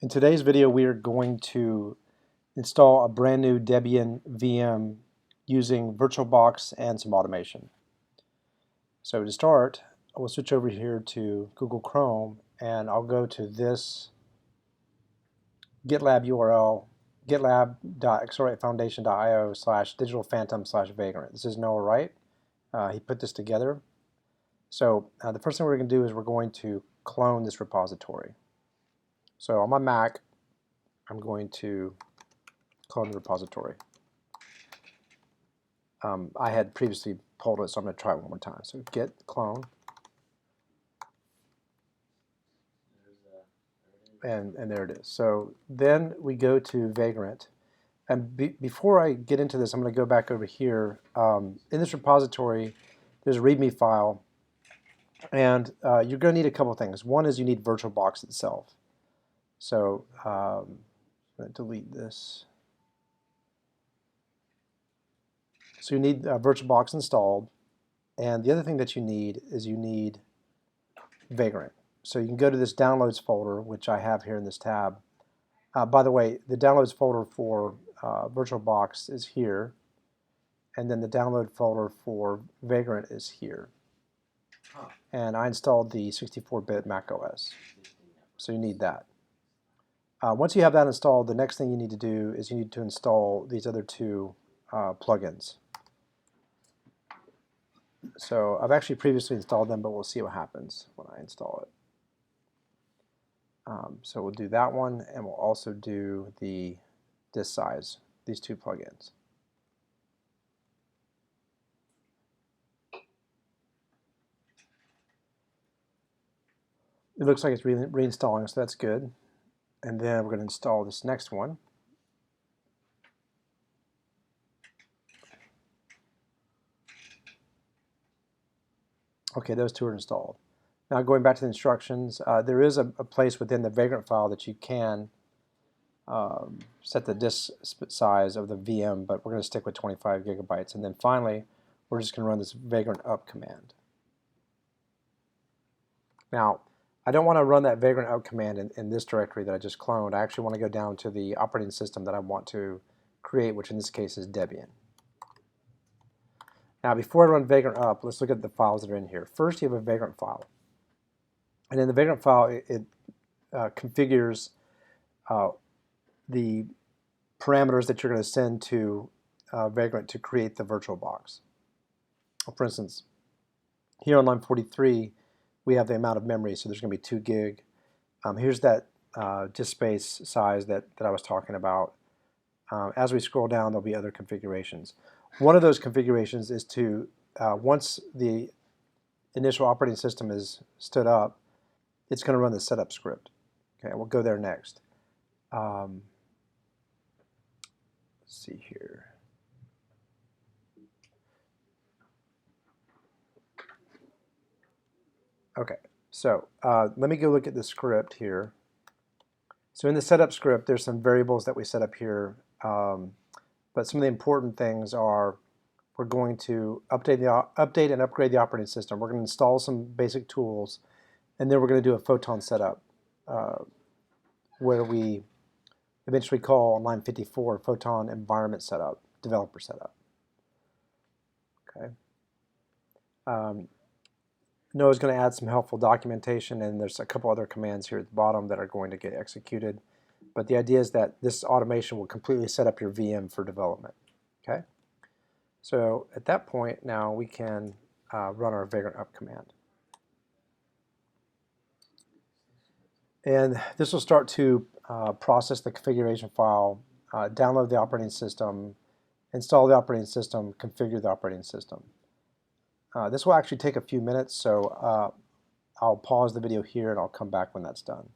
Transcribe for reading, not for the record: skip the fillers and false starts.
In today's video, we are going to install a brand new Debian VM using VirtualBox and some automation. So to start, I will switch over here to Google Chrome and I'll go to this GitLab URL, gitlab.acceleratefoundation.io/digitalphantom/vagrant. This is Noah Wright. He put this together. So the first thing we're going to do is we're going to clone this repository. So on my Mac, I'm going to clone the repository. I had previously pulled it, so I'm going to try it one more time. So git clone, and there it is. So then we go to Vagrant. And before I get into this, I'm going to go back over here. In this repository, there's a README file, and you're going to need a couple things. One is you need VirtualBox itself. So I'm going to delete this. So you need VirtualBox installed, and the other thing that you need is you need Vagrant. So you can go to this downloads folder, which I have here in this tab. By the way, the downloads folder for VirtualBox is here, and then the download folder for Vagrant is here. And I installed the 64-bit Mac OS, so you need that. Once you have that installed, the next thing you need to do is you need to install these other two plugins. So I've actually previously installed them, but we'll see what happens when I install it. So we'll do that one, and we'll also do the disk size, these two plugins. It looks like it's reinstalling, so that's good. And then we're going to install this next one. Okay, those two are installed. Now going back to the instructions, there is a place within the Vagrant file that you can set the disk size of the VM, but we're going to stick with 25 gigabytes. And then finally, we're just going to run this Vagrant up command. Now, I don't want to run that Vagrant up command in this directory that I just cloned. I actually want to go down to the operating system that I want to create, which in this case is Debian. Now, before I run Vagrant up, let's look at the files that are in here. First, you have a Vagrant file. And in the Vagrant file, it configures the parameters that you're going to send to Vagrant to create the VirtualBox. For instance, here on line 43, we have the amount of memory, so there's going to be 2 gig. Here's that disk space size that I was talking about. As we scroll down, there'll be other configurations. One of those configurations is to, once the initial operating system is stood up, it's going to run the setup script. Okay, we'll go there next. Let's see here. Okay, so let me go look at the script here. So in the setup script, there's some variables that we set up here, but some of the important things are we're going to update and upgrade the operating system. We're going to install some basic tools, and then we're going to do a photon setup, where we eventually call on line 54 photon environment setup, developer setup. Okay. Noah's going to add some helpful documentation, and there's a couple other commands here at the bottom that are going to get executed. But the idea is that this automation will completely set up your VM for development. Okay. So at that point, now we can run our Vagrant up command. And this will start to process the configuration file, download the operating system, install the operating system, configure the operating system. This will actually take a few minutes, so I'll pause the video here and I'll come back when that's done.